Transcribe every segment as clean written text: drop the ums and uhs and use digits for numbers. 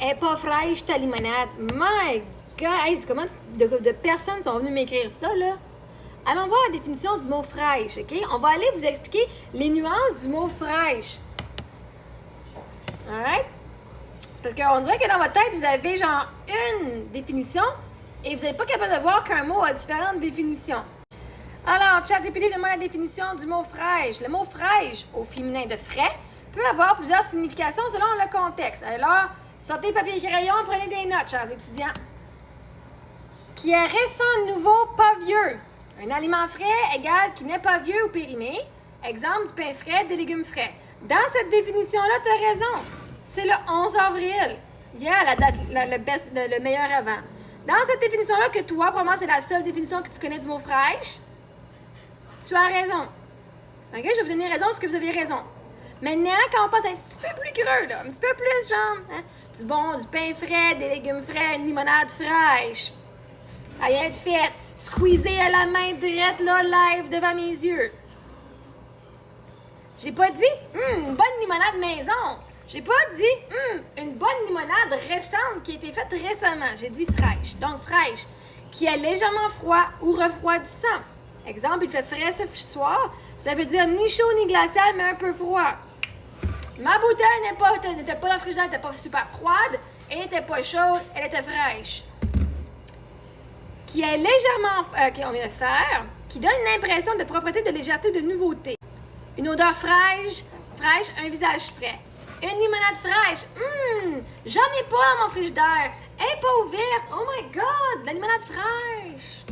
Elle n'est pas fraîche ta limonade. My God! Hey, comment de personnes sont venues m'écrire ça, là? Allons voir la définition du mot fraîche, OK? On va aller vous expliquer les nuances du mot fraîche. Alright? C'est parce qu'on dirait que dans votre tête, vous avez genre une définition et vous n'êtes pas capable de voir qu'un mot a différentes définitions. Alors, ChatGPT demande la définition du mot fraîche. Le mot fraîche, au féminin de frais, peut avoir plusieurs significations selon le contexte. Alors, sortez papier et crayon, prenez des notes, chers étudiants. Qui est récent, nouveau, pas vieux. Un aliment frais égale qui n'est pas vieux ou périmé. Exemple, du pain frais, des légumes frais. Dans cette définition-là, tu as raison. C'est le 11 avril. Yeah, la date, le meilleur avant. Dans cette définition-là, que toi, probablement, c'est la seule définition que tu connais du mot fraîche, tu as raison. OK? Je vais vous donner raison parce que vous avez raison. Maintenant, quand on passe un petit peu plus creux, là, un petit peu plus, genre, hein, du pain frais, des légumes frais, une limonade fraîche. Elle vient de faite, squeezée à la main drette, là, live devant mes yeux. J'ai pas dit, une bonne limonade maison. J'ai pas dit, une bonne limonade récente qui a été faite récemment. J'ai dit fraîche. Donc, fraîche, qui est légèrement froid ou refroidissant. Exemple, il fait frais ce soir. Ça veut dire ni chaud ni glacial, mais un peu froid. Ma bouteille n'était pas dans le frigidaire, elle n'était pas super froide. Elle n'était pas chaude, elle était fraîche. Qui est légèrement, on vient de faire, qui donne une impression de propreté, de légèreté, de nouveauté. Une odeur fraîche, un visage frais. Une limonade fraîche, j'en ai pas dans mon frigidaire. Elle n'est pas ouverte, oh my God, la limonade fraîche.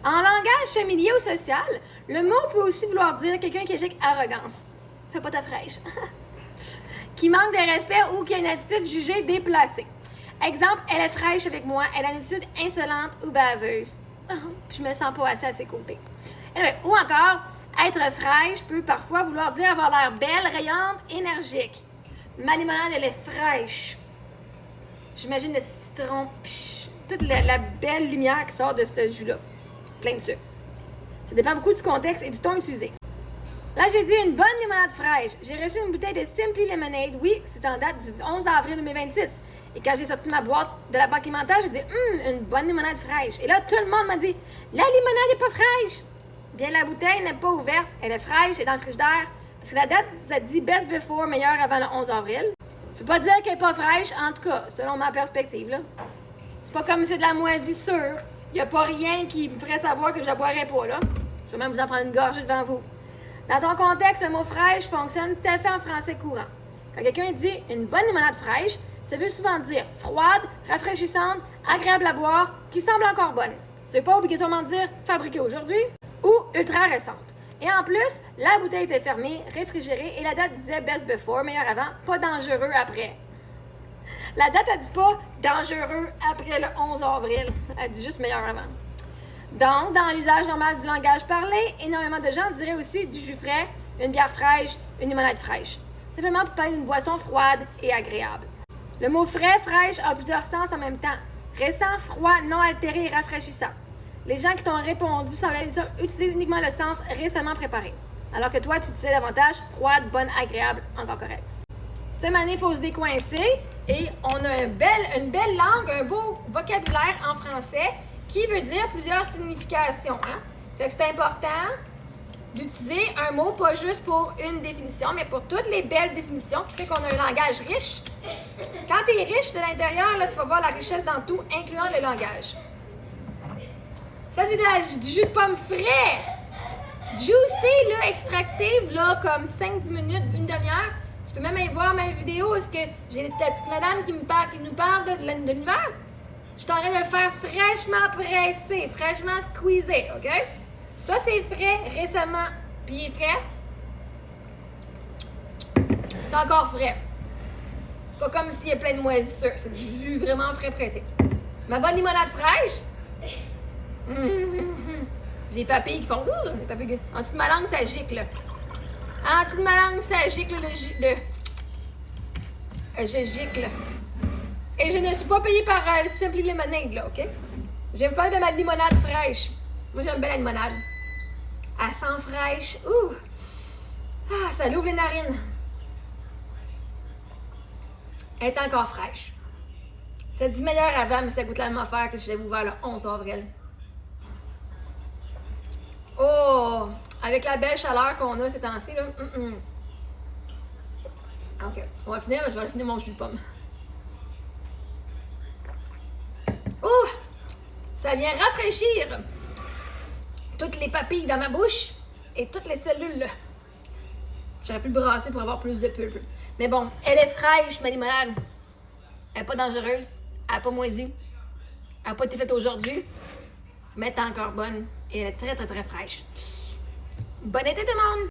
En langage familier ou social, le mot peut aussi vouloir dire quelqu'un qui éjecte arrogance. Fais pas ta fraîche. Qui manque de respect ou qui a une attitude jugée déplacée. Exemple, elle est fraîche avec moi, elle a une attitude insolente ou baveuse. Je me sens pas assez à ses côtés. Anyway, ou encore, être fraîche peut parfois vouloir dire avoir l'air belle, rayonnante, énergique. Ma limonade, elle est fraîche. J'imagine le citron, toute la belle lumière qui sort de ce jus-là. Plein de sucre. Ça dépend beaucoup du contexte et du ton utilisé. Là, j'ai dit une bonne limonade fraîche. J'ai reçu une bouteille de Simply Lemonade. Oui, c'est en date du 11 avril 2026. Et quand j'ai sorti ma boîte de la banque alimentaire, j'ai dit une bonne limonade fraîche. Et là, tout le monde m'a dit la limonade n'est pas fraîche. Bien, la bouteille n'est pas ouverte. Elle est fraîche, elle est dans le frigidaire. Parce que la date, ça dit best before, meilleur avant le 11 avril. Je peux pas dire qu'elle n'est pas fraîche, en tout cas, selon ma perspective, là. C'est pas comme si c'est de la moisissure. Il n'y a pas rien qui me ferait savoir que je la boirais pas, là. Je vais même vous en prendre une gorgée devant vous. Dans ton contexte, le mot fraîche fonctionne tout à fait en français courant. Quand quelqu'un dit une bonne limonade fraîche, ça veut souvent dire froide, rafraîchissante, agréable à boire, qui semble encore bonne. Ça veut pas obligatoirement dire fabriquée aujourd'hui ou ultra récente. Et en plus, la bouteille était fermée, réfrigérée et la date disait best before, meilleur avant, pas dangereux après. La date, elle dit pas dangereux après le 11 avril. Elle dit juste meilleur avant. Donc, dans l'usage normal du langage parlé, énormément de gens diraient aussi du jus frais, une bière fraîche, une limonade fraîche. Simplement pour parler d'une boisson froide et agréable. Le mot frais, fraîche a plusieurs sens en même temps. Récent, froid, non altéré et rafraîchissant. Les gens qui t'ont répondu semblaient utiliser uniquement le sens récemment préparé. Alors que toi, tu utilisais davantage froide, bonne, agréable, encore correct. Tu sais, Mané, il faut se décoincer et on a une belle langue, un beau vocabulaire en français qui veut dire plusieurs significations. Hein? Fait que c'est important d'utiliser un mot pas juste pour une définition, mais pour toutes les belles définitions qui fait qu'on a un langage riche. Quand tu es riche de l'intérieur, là, tu vas voir la richesse dans tout, incluant le langage. Ça, c'est du jus de pomme frais. Juicy, là, extractive, là, comme 5-10 minutes, une demi-heure. Tu peux même aller voir ma vidéo. Est-ce que j'ai ta petite madame qui nous parle de l'univers? Je suis en train de le faire fraîchement pressé, fraîchement squeezé, OK? Ça, c'est frais récemment. Puis il est frais. C'est encore frais. C'est pas comme s'il y a plein de moisissures. C'est du jus vraiment frais pressé. Ma bonne limonade fraîche. J'ai des papilles qui font des papilles. En dessous de ma langue, ça gicle. En dessous de ma langue, ça gicle je gicle. Et je ne suis pas payée par Simply Lemonade, là, OK? Je vais vous parler de ma limonade fraîche. Moi, j'aime bien la limonade. Elle sent fraîche. Ça l'ouvre les narines. Elle est encore fraîche. Ça dit meilleur avant, mais ça goûte la même affaire que je l'avais ouvert le 11 avril. Oh! Avec la belle chaleur qu'on a ces temps-ci, là. Ok, on va finir, je vais finir mon jus de pomme. Oh! Ça vient rafraîchir toutes les papilles dans ma bouche et toutes les cellules là. J'aurais pu le brasser pour avoir plus de pulpe. Mais bon, elle est fraîche, ma limonade. Elle n'est pas dangereuse. Elle n'est pas moisie. Elle n'a pas été faite aujourd'hui. Mais elle est encore bonne. Et elle est très, très, très fraîche. Bon été tout le monde!